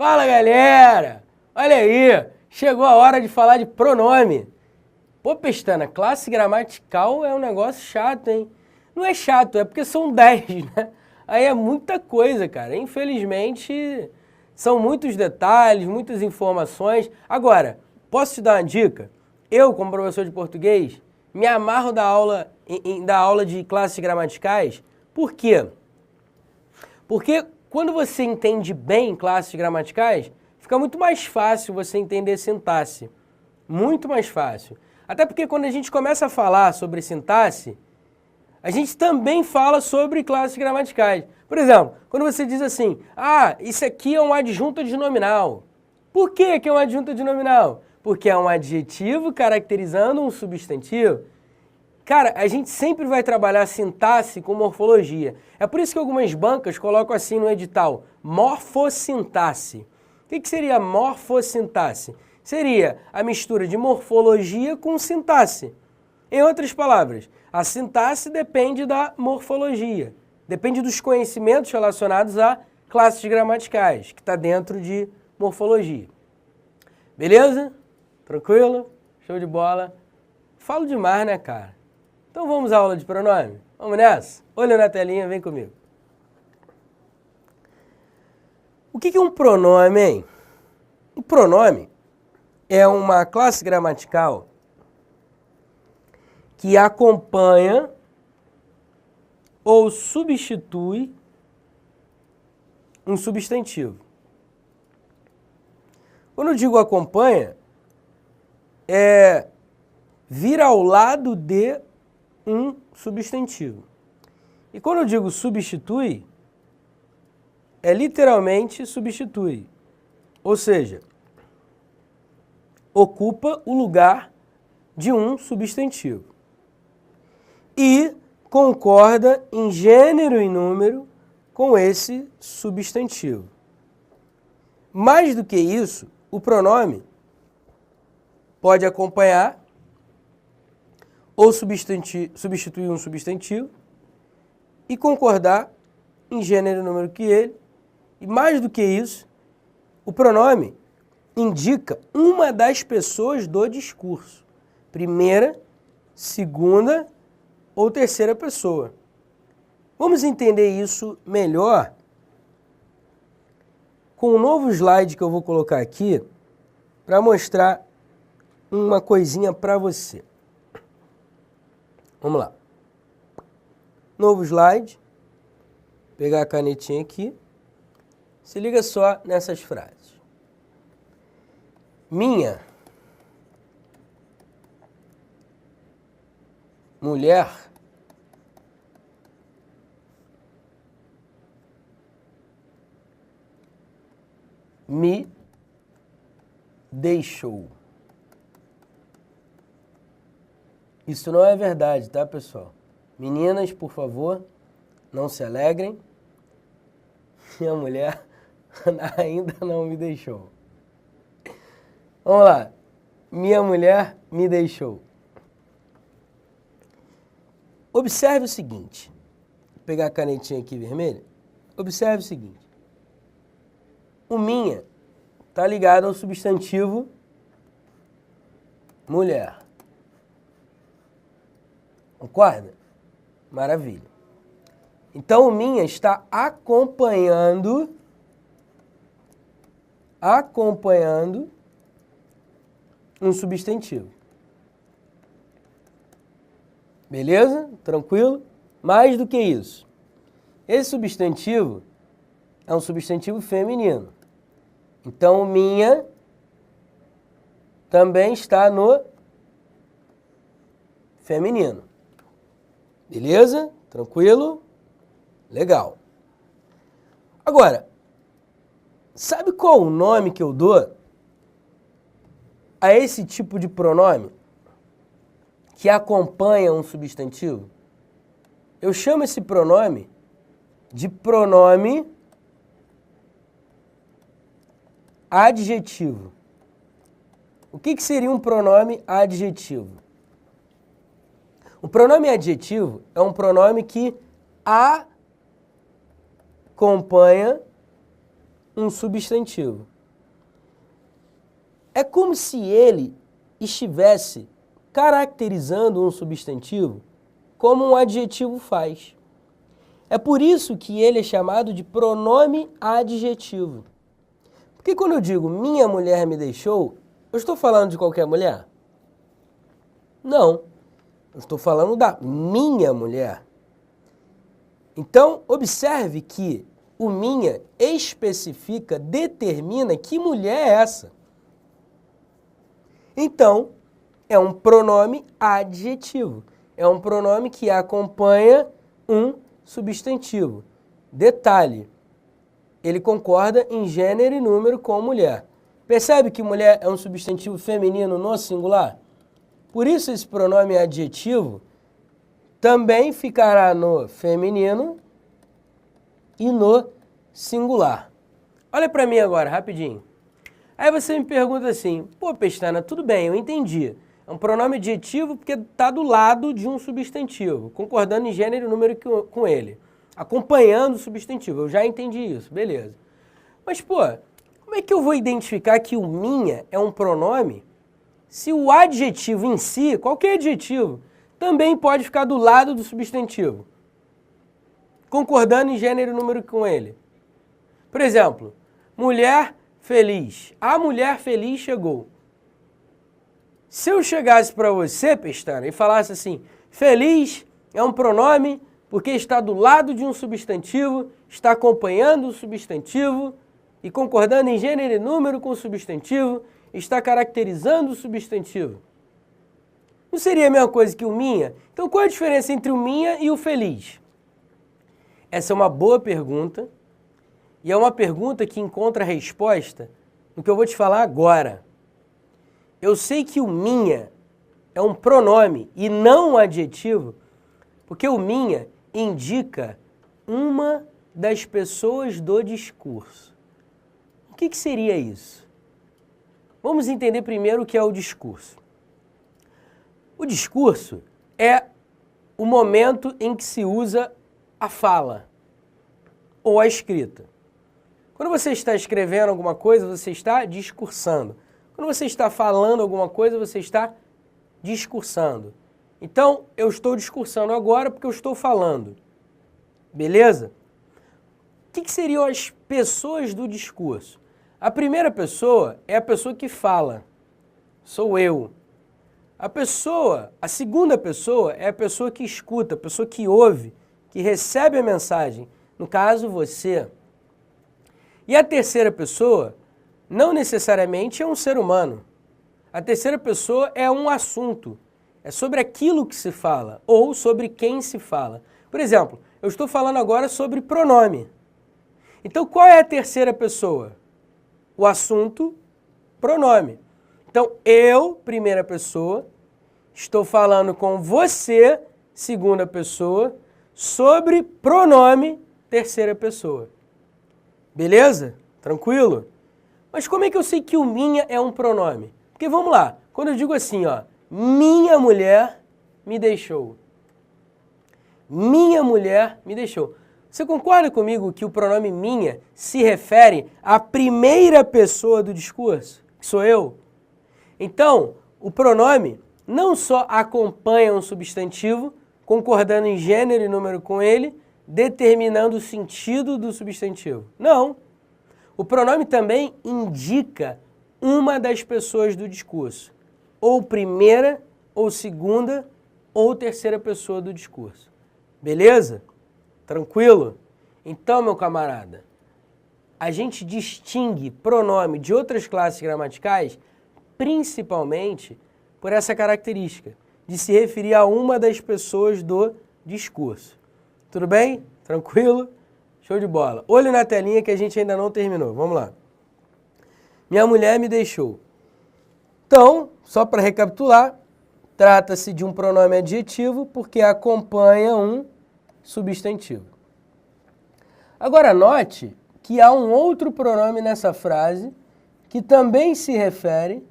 Fala, galera! Olha aí, chegou a hora de falar de pronome. Pô, Pestana, classe gramatical é um negócio chato, hein? Não é chato, é porque são 10, né? Aí é muita coisa, cara. Infelizmente, são muitos detalhes, muitas informações. Agora, posso te dar uma dica? Eu, como professor de português, me amarro da aula, da aula de classes gramaticais. Por quê? Porque quando você entende bem classes gramaticais, fica muito mais fácil você entender sintaxe. Muito mais fácil. Até porque quando a gente começa a falar sobre sintaxe, a gente também fala sobre classes gramaticais. Por exemplo, quando você diz assim, isso aqui é um adjunto adnominal. Por que é um adjunto adnominal? Porque é um adjetivo caracterizando um substantivo. Cara, a gente sempre vai trabalhar sintaxe com morfologia. É por isso que algumas bancas colocam assim no edital, morfossintaxe. O que seria morfossintaxe? Seria a mistura de morfologia com sintaxe. Em outras palavras, a sintaxe depende da morfologia, depende dos conhecimentos relacionados a classes gramaticais, que está dentro de morfologia. Beleza? Tranquilo? Show de bola? Falo demais, né, cara? Então vamos à aula de pronome? Vamos nessa? Olha na telinha, vem comigo. O que é um pronome, hein? Um pronome é uma classe gramatical que acompanha ou substitui um substantivo. Quando eu digo acompanha, é vir ao lado de um substantivo. E quando eu digo substitui, é literalmente substitui. Ou seja, ocupa o lugar de um substantivo. E concorda em gênero e número com esse substantivo. Mais do que isso, o pronome pode acompanhar ou substituir um substantivo e concordar em gênero e número que ele. E mais do que isso, o pronome indica uma das pessoas do discurso. Primeira, segunda ou terceira pessoa. Vamos entender isso melhor com um novo slide que eu vou colocar aqui para mostrar uma coisinha para você. Vamos lá. Novo slide. Pegar a canetinha aqui. Se liga só nessas frases. Minha mulher me deixou. Isso não é verdade, tá, pessoal? Meninas, por favor, não se alegrem. Minha mulher ainda não me deixou. Vamos lá. Minha mulher me deixou. Observe o seguinte. Vou pegar a canetinha aqui vermelha. Observe o seguinte. O minha está ligado ao substantivo mulher. Concorda? Maravilha. Então, o minha está acompanhando um substantivo. Beleza? Tranquilo? Mais do que isso. Esse substantivo é um substantivo feminino. Então, o minha também está no feminino. Beleza? Tranquilo? Legal. Agora, sabe qual o nome que eu dou a esse tipo de pronome que acompanha um substantivo? Eu chamo esse pronome de pronome adjetivo. O que seria um pronome adjetivo? O pronome adjetivo é um pronome que acompanha um substantivo. é como se ele estivesse caracterizando um substantivo como um adjetivo faz. É por isso que ele é chamado de pronome adjetivo. Porque quando eu digo minha mulher me deixou, eu estou falando de qualquer mulher? Não. Eu estou falando da minha mulher. Então, observe que o minha especifica, determina que mulher é essa. Então, é um pronome adjetivo. É um pronome que acompanha um substantivo. Detalhe, ele concorda em gênero e número com mulher. Percebe que mulher é um substantivo feminino no singular? Por isso esse pronome adjetivo também ficará no feminino e no singular. Olha para mim agora, rapidinho. Aí você me pergunta assim, pô, Pestana, tudo bem, eu entendi. É um pronome adjetivo porque está do lado de um substantivo, concordando em gênero e número com ele, acompanhando o substantivo. Eu já entendi isso, beleza. Mas, pô, como é que eu vou identificar que o minha é um pronome se o adjetivo em si, qualquer adjetivo, também pode ficar do lado do substantivo, concordando em gênero e número com ele? Por exemplo, mulher feliz. A mulher feliz chegou. Se eu chegasse para você, Pestana, e falasse assim, feliz é um pronome porque está do lado de um substantivo, está acompanhando o substantivo e concordando em gênero e número com o substantivo, está caracterizando o substantivo. Não seria a mesma coisa que o minha? Então qual é a diferença entre o minha e o feliz? Essa é uma boa pergunta e é uma pergunta que encontra resposta no que eu vou te falar agora. Eu sei que o minha é um pronome e não um adjetivo, porque o minha indica uma das pessoas do discurso. O que seria isso? Vamos entender primeiro o que é o discurso. O discurso é o momento em que se usa a fala ou a escrita. Quando você está escrevendo alguma coisa, você está discursando. Quando você está falando alguma coisa, você está discursando. Então, eu estou discursando agora porque eu estou falando. Beleza? O que seriam as pessoas do discurso? A primeira pessoa é a pessoa que fala. Sou eu. A segunda pessoa é a pessoa que escuta, a pessoa que ouve, que recebe a mensagem. No caso, você. E a terceira pessoa não necessariamente é um ser humano. A terceira pessoa é um assunto. É sobre aquilo que se fala ou sobre quem se fala. Por exemplo, eu estou falando agora sobre pronome. Então, qual é a terceira pessoa? O assunto, pronome. Então, eu, primeira pessoa, estou falando com você, segunda pessoa, sobre pronome, terceira pessoa. Beleza? Tranquilo? Mas como é que eu sei que o minha é um pronome? Porque vamos lá, quando eu digo assim, ó, minha mulher me deixou. Minha mulher me deixou. Você concorda comigo que o pronome minha se refere à primeira pessoa do discurso, que sou eu? Então, o pronome não só acompanha um substantivo, concordando em gênero e número com ele, determinando o sentido do substantivo. Não. O pronome também indica uma das pessoas do discurso, ou primeira, ou segunda, ou terceira pessoa do discurso. Beleza? Tranquilo? Então, meu camarada, a gente distingue pronome de outras classes gramaticais principalmente por essa característica, de se referir a uma das pessoas do discurso. Tudo bem? Tranquilo? Show de bola. Olho na telinha que a gente ainda não terminou. Vamos lá. Minha mulher me deixou. Então, só para recapitular, trata-se de um pronome adjetivo porque acompanha um substantivo. Agora note que há um outro pronome nessa frase que também se refere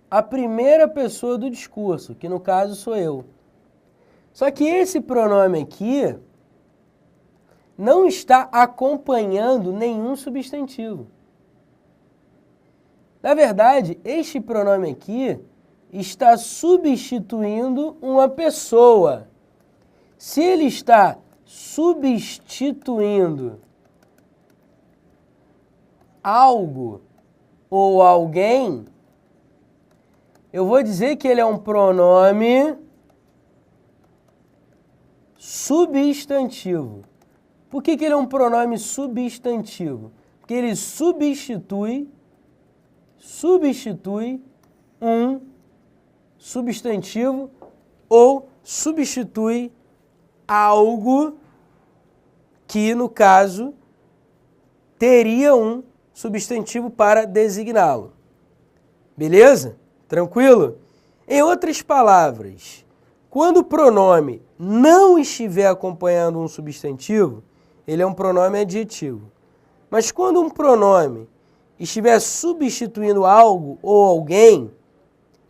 à primeira pessoa do discurso, que no caso sou eu. Só que esse pronome aqui não está acompanhando nenhum substantivo. Na verdade, este pronome aqui está substituindo uma pessoa. Se ele está substituindo algo ou alguém, eu vou dizer que ele é um pronome substantivo. Por que ele é um pronome substantivo? Porque ele substitui um substantivo ou substitui algo que, no caso, teria um substantivo para designá-lo. Beleza? Tranquilo? Em outras palavras, quando o pronome não estiver acompanhando um substantivo, ele é um pronome adjetivo. Mas quando um pronome estiver substituindo algo ou alguém,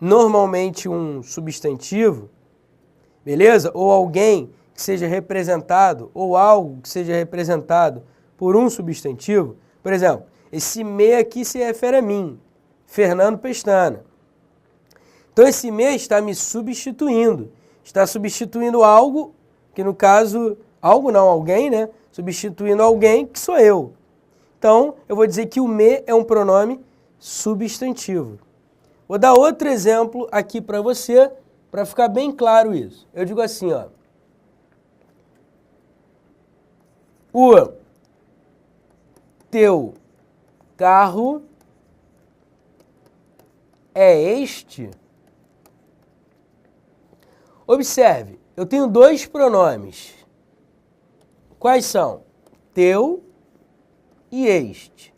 normalmente um substantivo, beleza? Ou alguém que seja representado, ou algo que seja representado por um substantivo, por exemplo, esse me aqui se refere a mim, Fernando Pestana. Então esse me está me substituindo, está substituindo algo, que no caso, algo não, alguém, né? Substituindo alguém que sou eu. Então, eu vou dizer que o me é um pronome substantivo. Vou dar outro exemplo aqui para você, para ficar bem claro isso. Eu digo assim, ó. O teu carro é este? Observe, eu tenho dois pronomes. Quais são? Teu e este.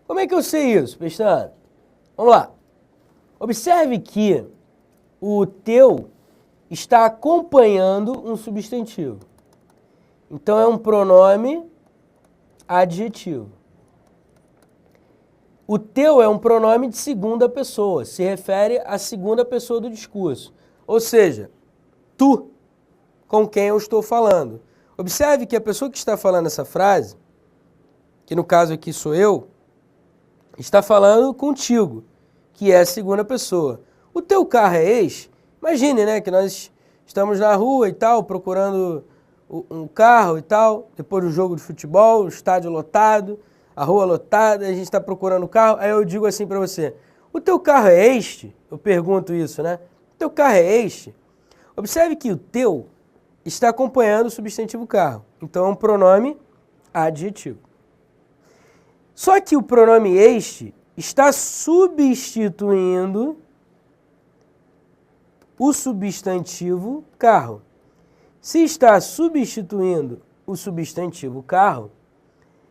Como é que eu sei isso, Pestana? Vamos lá. Observe que o teu está acompanhando um substantivo. Então é um pronome adjetivo. O teu é um pronome de segunda pessoa, se refere à segunda pessoa do discurso. Ou seja, tu, com quem eu estou falando. Observe que a pessoa que está falando essa frase, que no caso aqui sou eu, está falando contigo, que é a segunda pessoa. O teu carro é este? Imagine, né, que nós estamos na rua e tal, procurando um carro e tal, depois do jogo de futebol, o estádio lotado, a rua lotada, a gente está procurando o carro, aí eu digo assim para você, o teu carro é este? Eu pergunto isso, né? O teu carro é este? Observe que o teu está acompanhando o substantivo carro, então é um pronome adjetivo. Só que o pronome este está substituindo o substantivo carro. Se está substituindo o substantivo carro,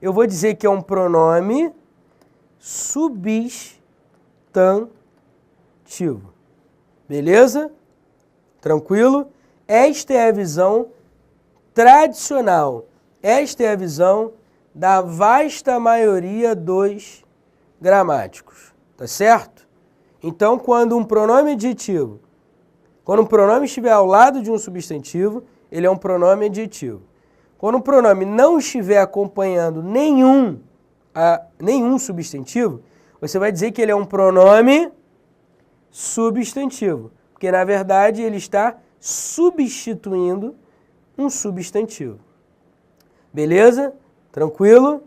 eu vou dizer que é um pronome substantivo. Beleza? Tranquilo? Esta é a visão tradicional. Esta é a visão da vasta maioria dos gramáticos. Tá certo? Então, quando um pronome adjetivo, quando um pronome estiver ao lado de um substantivo, ele é um pronome adjetivo. Quando um pronome não estiver acompanhando nenhum substantivo, você vai dizer que ele é um pronome substantivo. Porque, na verdade, ele está substituindo um substantivo. Beleza? Tranquilo?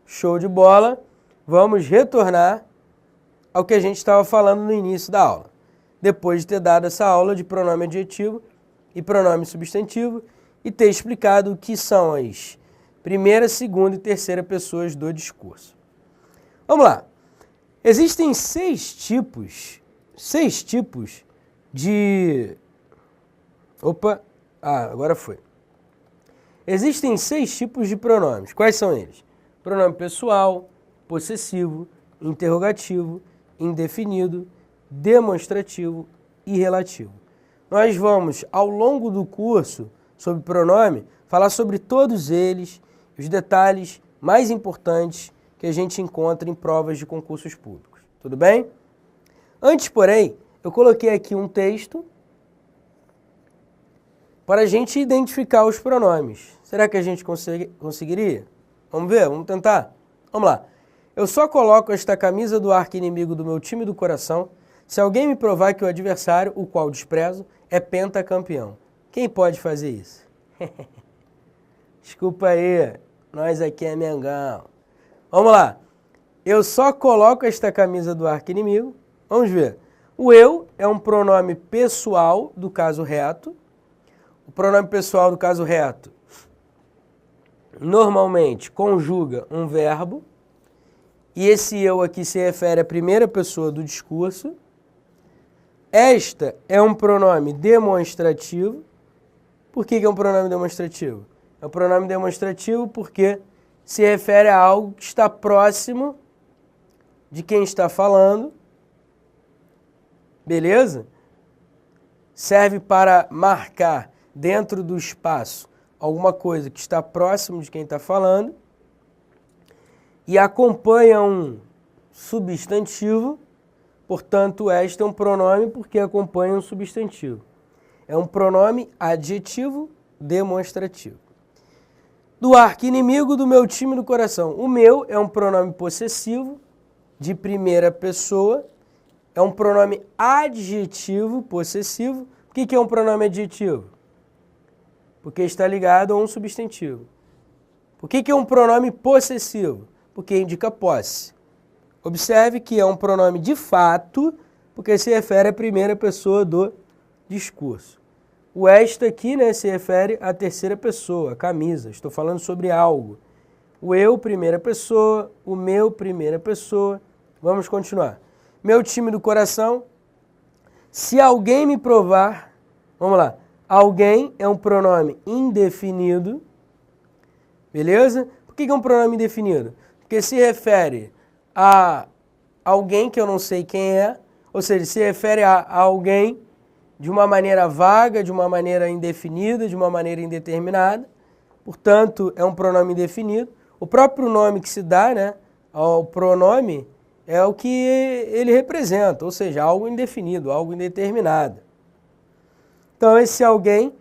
Show de bola. Vamos retornar ao que a gente estava falando no início da aula. Depois de ter dado essa aula de pronome adjetivo e pronome substantivo e ter explicado o que são as primeira, segunda e terceira pessoas do discurso. Vamos lá. Existem seis tipos de... agora foi. Existem 6 tipos de pronomes. Quais são eles? Pronome pessoal, possessivo, interrogativo, indefinido, demonstrativo e relativo. Nós vamos, ao longo do curso sobre pronome, falar sobre todos eles, os detalhes mais importantes que a gente encontra em provas de concursos públicos. Tudo bem? Antes, porém, eu coloquei aqui um texto para a gente identificar os pronomes. Será que a gente conseguiria? Vamos ver? Vamos tentar? Vamos lá. Eu só coloco esta camisa do arqui-inimigo do meu time do coração se alguém me provar que o adversário, o qual desprezo, é pentacampeão. Quem pode fazer isso? Desculpa aí, nós aqui é Mengão. Vamos lá. Eu só coloco esta camisa do arqui-inimigo. Vamos ver. O eu é um pronome pessoal do caso reto. O pronome pessoal do caso reto normalmente conjuga um verbo. E esse eu aqui se refere à primeira pessoa do discurso. Esta é um pronome demonstrativo. Por que é um pronome demonstrativo? É um pronome demonstrativo porque se refere a algo que está próximo de quem está falando. Beleza? Serve para marcar dentro do espaço alguma coisa que está próximo de quem está falando. E acompanha um substantivo, portanto, este é um pronome porque acompanha um substantivo. É um pronome adjetivo demonstrativo. Do arqui-inimigo do meu time do coração. O meu é um pronome possessivo de primeira pessoa. É um pronome adjetivo possessivo. Por que é um pronome adjetivo? Porque está ligado a um substantivo. Por que é um pronome possessivo? Porque indica posse. Observe que é um pronome de fato, porque se refere à primeira pessoa do discurso. O esta aqui, né, se refere à terceira pessoa, a camisa. Estou falando sobre algo. O eu, primeira pessoa. O meu, primeira pessoa. Vamos continuar. Meu time do coração. Se alguém me provar... Vamos lá. Alguém é um pronome indefinido. Beleza? Por que é um pronome indefinido? Porque se refere a alguém que eu não sei quem é, ou seja, se refere a alguém de uma maneira vaga, de uma maneira indefinida, de uma maneira indeterminada. Portanto, é um pronome indefinido. O próprio nome que se dá, né, ao pronome é o que ele representa, ou seja, algo indefinido, algo indeterminado. Então, esse alguém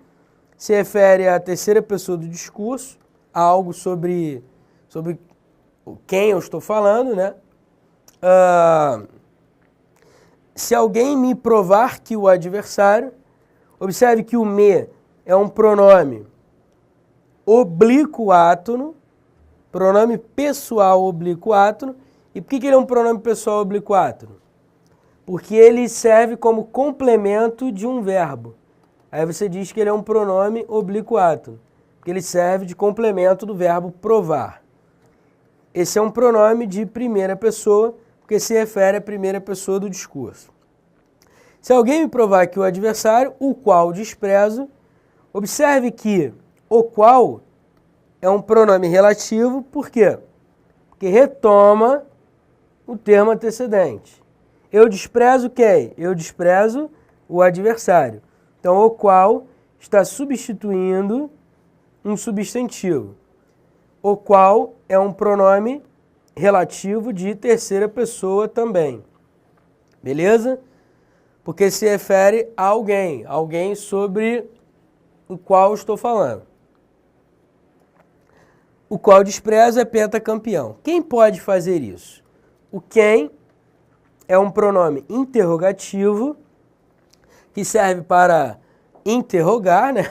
se refere à terceira pessoa do discurso, a algo sobre quem eu estou falando, né? Se alguém me provar que o adversário, observe que o me é um pronome oblíquo átono, pronome pessoal oblíquo átono. E por que ele é um pronome pessoal oblíquo átono? Porque ele serve como complemento de um verbo. Aí você diz que ele é um pronome oblíquo átono, porque ele serve de complemento do verbo provar. Esse é um pronome de primeira pessoa, porque se refere à primeira pessoa do discurso. Se alguém me provar que o adversário, o qual desprezo, observe que o qual é um pronome relativo, por quê? Porque retoma o termo antecedente. Eu desprezo quem? Eu desprezo o adversário. Então, o qual está substituindo um substantivo. O qual é um pronome relativo de terceira pessoa também. Beleza? Porque se refere a alguém, alguém sobre o qual estou falando. O qual desprezo é pentacampeão. Quem pode fazer isso? O quem é um pronome interrogativo que serve para interrogar, né?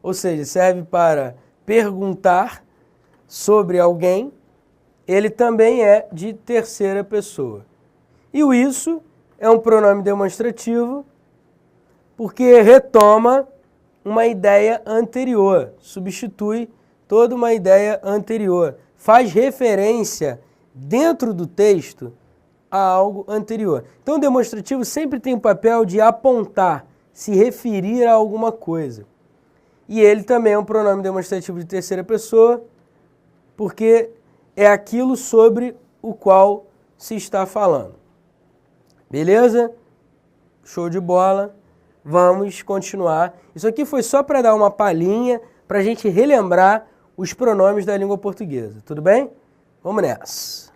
Ou seja, serve para perguntar sobre alguém. Ele também é de terceira pessoa. E o isso é um pronome demonstrativo porque retoma uma ideia anterior, substitui toda uma ideia anterior, faz referência dentro do texto a algo anterior. Então, o demonstrativo sempre tem o papel de apontar, se referir a alguma coisa. E ele também é um pronome demonstrativo de terceira pessoa, porque é aquilo sobre o qual se está falando. Beleza? Show de bola. Vamos continuar. Isso aqui foi só para dar uma palhinha, para a gente relembrar os pronomes da língua portuguesa. Tudo bem? Vamos nessa.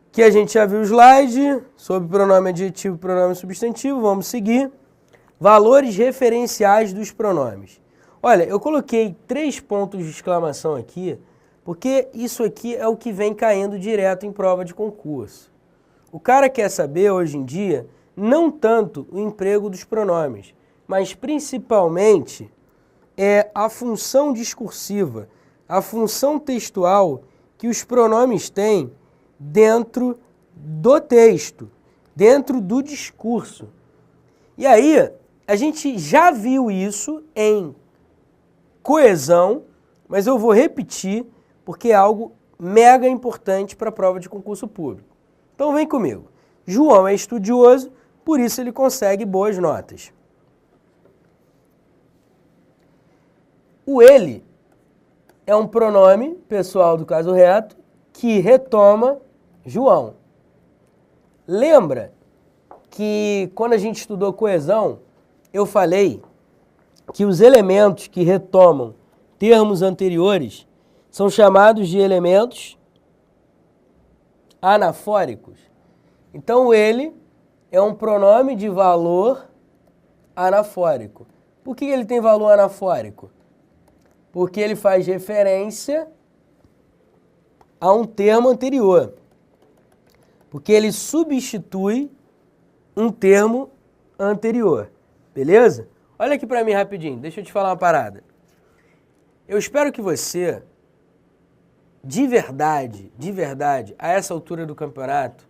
Aqui a gente já viu o slide sobre pronome adjetivo e pronome substantivo. Vamos seguir. Valores referenciais dos pronomes. Olha, eu coloquei 3 pontos de exclamação aqui Porque isso aqui é o que vem caindo direto em prova de concurso. O cara quer saber, hoje em dia, não tanto o emprego dos pronomes, mas principalmente a função discursiva, a função textual que os pronomes têm dentro do texto, dentro do discurso. E aí, a gente já viu isso em coesão, mas eu vou repetir porque é algo mega importante para a prova de concurso público. Então vem comigo. João é estudioso, por isso ele consegue boas notas. O ele é um pronome pessoal do caso reto que retoma João. Lembra que quando a gente estudou coesão, eu falei que os elementos que retomam termos anteriores são chamados de elementos anafóricos. Então, ele é um pronome de valor anafórico. Por que ele tem valor anafórico? Porque ele faz referência a um termo anterior. Porque ele substitui um termo anterior. Beleza? Olha aqui para mim rapidinho, deixa eu te falar uma parada. Eu espero que você, de verdade, a essa altura do campeonato,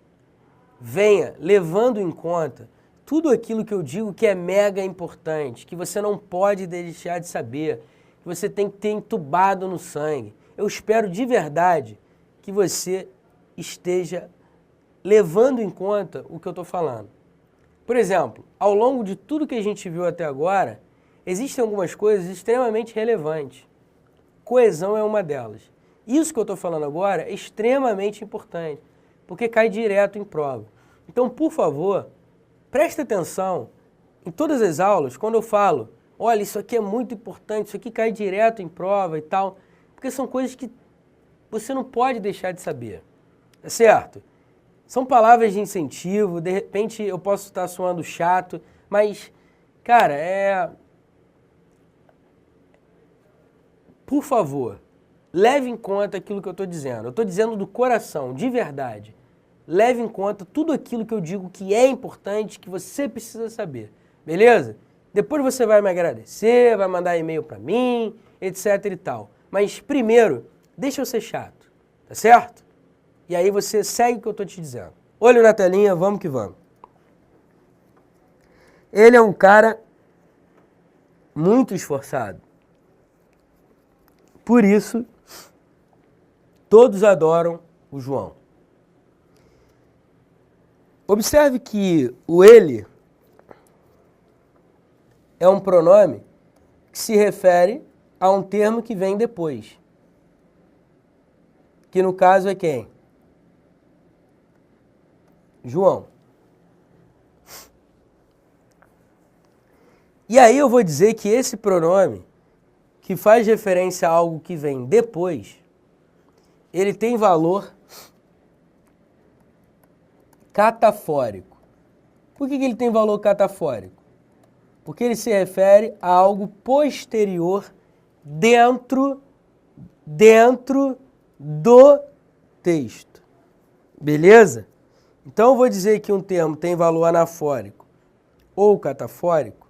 venha levando em conta tudo aquilo que eu digo que é mega importante, que você não pode deixar de saber, que você tem que ter entubado no sangue. Eu espero de verdade que você esteja levando em conta o que eu estou falando. Por exemplo, ao longo de tudo que a gente viu até agora, existem algumas coisas extremamente relevantes. Coesão é uma delas. Isso que eu estou falando agora é extremamente importante, porque cai direto em prova. Então, por favor, preste atenção em todas as aulas, quando eu falo, olha, isso aqui é muito importante, isso aqui cai direto em prova e tal, porque são coisas que você não pode deixar de saber, tá certo? São palavras de incentivo, de repente eu posso estar soando chato, mas, cara, por favor, leve em conta aquilo que eu estou dizendo. Eu estou dizendo do coração, de verdade. Leve em conta tudo aquilo que eu digo que é importante, que você precisa saber. Beleza? Depois você vai me agradecer, vai mandar e-mail para mim, etc e tal. Mas primeiro, deixa eu ser chato, tá certo? E aí você segue o que eu estou te dizendo. Olho na telinha, vamos que vamos. Ele é um cara muito esforçado. Por isso, todos adoram o João. Observe que o ele é um pronome que se refere a um termo que vem depois. Que no caso é quem? João. E aí eu vou dizer que esse pronome, que faz referência a algo que vem depois, ele tem valor catafórico. Por que ele tem valor catafórico? Porque ele se refere a algo posterior dentro do texto. Beleza? Então eu vou dizer que um termo tem valor anafórico ou catafórico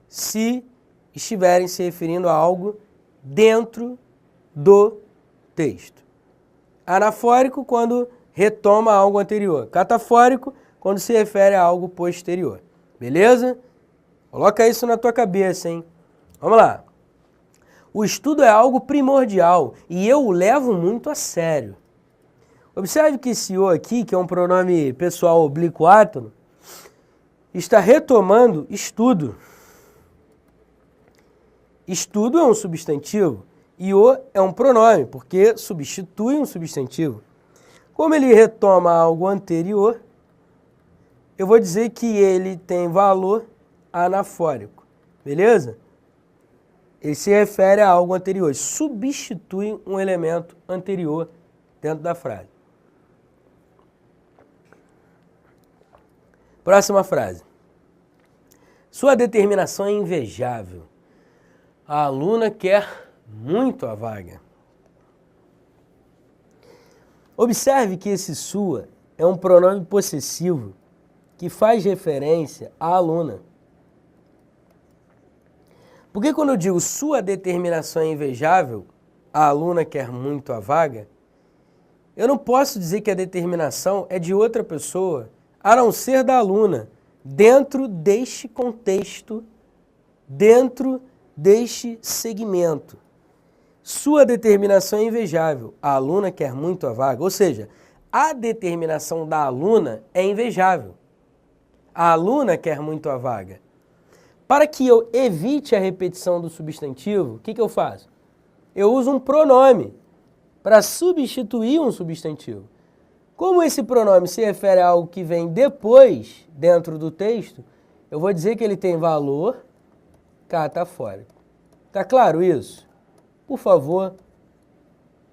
se estiverem se referindo a algo dentro do texto. Anafórico quando retoma algo anterior. Catafórico quando se refere a algo posterior. Beleza? Coloca isso na tua cabeça, hein? Vamos lá. O estudo é algo primordial e eu o levo muito a sério. Observe que esse o aqui, que é um pronome pessoal oblíquo átono, está retomando estudo. Estudo é um substantivo e o é um pronome, porque substitui um substantivo. Como ele retoma algo anterior, eu vou dizer que ele tem valor anafórico, beleza? Ele se refere a algo anterior, substitui um elemento anterior dentro da frase. Próxima frase. Sua determinação é invejável. A aluna quer muito a vaga. Observe que esse sua é um pronome possessivo que faz referência à aluna. Porque quando eu digo sua determinação é invejável, a aluna quer muito a vaga, eu não posso dizer que a determinação é de outra pessoa, a não ser da aluna, dentro deste contexto, dentro deste segmento. Sua determinação é invejável, a aluna quer muito a vaga, ou seja, a determinação da aluna é invejável. A aluna quer muito a vaga. Para que eu evite a repetição do substantivo, o que eu faço? Eu uso um pronome para substituir um substantivo. Como esse pronome se refere a algo que vem depois, dentro do texto, eu vou dizer que ele tem valor catafórico. Tá claro isso? Por favor,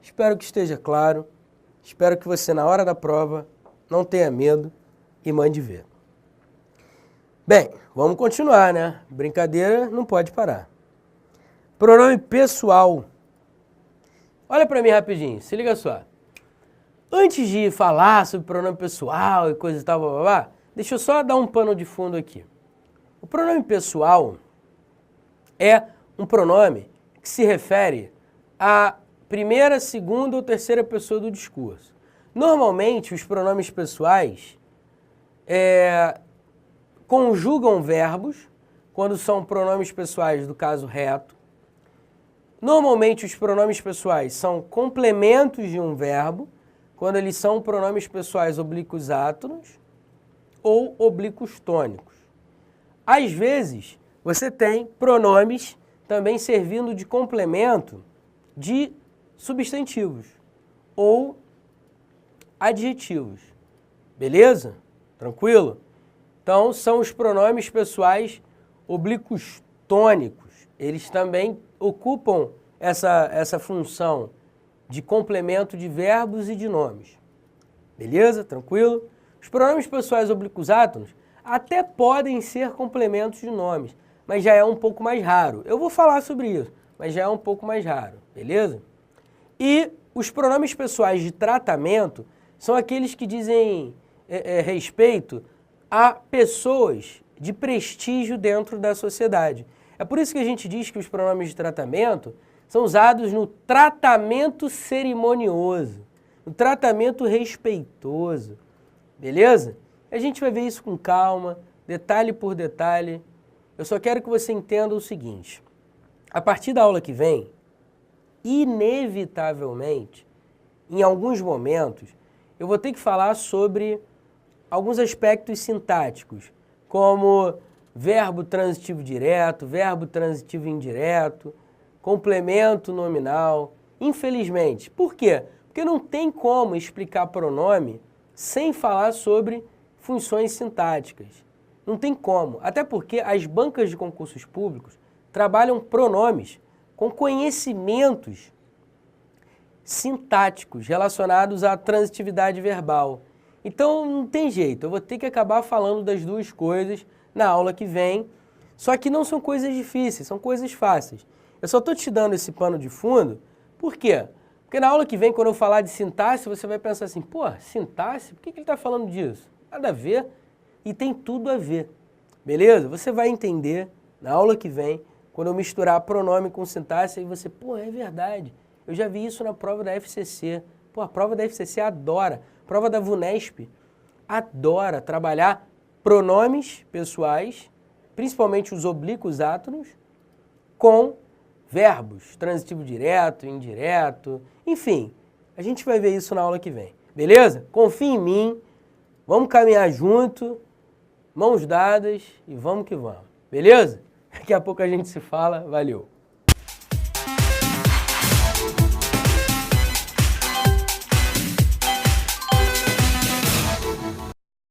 espero que esteja claro. Espero que você, na hora da prova, não tenha medo e mande ver. Bem, vamos continuar, né? Brincadeira não pode parar. Pronome pessoal. Olha para mim rapidinho, se liga só. Antes de falar sobre pronome pessoal e coisa e tal, blá, blá, blá, deixa eu só dar um pano de fundo aqui. O pronome pessoal é um pronome que se refere à primeira, segunda ou terceira pessoa do discurso. Normalmente, os pronomes pessoais conjugam verbos, quando são pronomes pessoais do caso reto. Normalmente, os pronomes pessoais são complementos de um verbo, quando eles são pronomes pessoais oblíquos átonos ou oblíquos tônicos. Às vezes, você tem pronomes também servindo de complemento de substantivos ou adjetivos. Beleza? Tranquilo? Então, são os pronomes pessoais oblíquos tônicos. Eles também ocupam essa função de complemento de verbos e de nomes. Beleza? Tranquilo? Os pronomes pessoais oblíquos átonos até podem ser complementos de nomes, mas já é um pouco mais raro. Eu vou falar sobre isso, mas já é um pouco mais raro. Beleza? E os pronomes pessoais de tratamento são aqueles que dizem respeito a pessoas de prestígio dentro da sociedade. É por isso que a gente diz que os pronomes de tratamento são usados no tratamento cerimonioso, no tratamento respeitoso. Beleza? A gente vai ver isso com calma, detalhe por detalhe. Eu só quero que você entenda o seguinte. A partir da aula que vem, inevitavelmente, em alguns momentos, eu vou ter que falar sobre alguns aspectos sintáticos, como verbo transitivo direto, verbo transitivo indireto, complemento nominal. Infelizmente. Por quê? Porque não tem como explicar pronome sem falar sobre funções sintáticas. Não tem como. Até porque as bancas de concursos públicos trabalham pronomes com conhecimentos sintáticos relacionados à transitividade verbal. Então não tem jeito, eu vou ter que acabar falando das duas coisas na aula que vem, só que não são coisas difíceis, são coisas fáceis. Eu só estou te dando esse pano de fundo, por quê? Porque na aula que vem, quando eu falar de sintaxe, você vai pensar assim, pô, sintaxe? Por que ele está falando disso? Nada a ver, e tem tudo a ver, beleza? Você vai entender na aula que vem, quando eu misturar pronome com sintaxe, aí você, pô, é verdade, eu já vi isso na prova da FCC. Pô, a prova da FCC adora, a prova da VUNESP adora trabalhar pronomes pessoais, principalmente os oblíquos átonos, com verbos, transitivo direto, indireto, enfim, a gente vai ver isso na aula que vem, beleza? Confia em mim, vamos caminhar junto, mãos dadas e vamos que vamos, beleza? Daqui a pouco a gente se fala, valeu!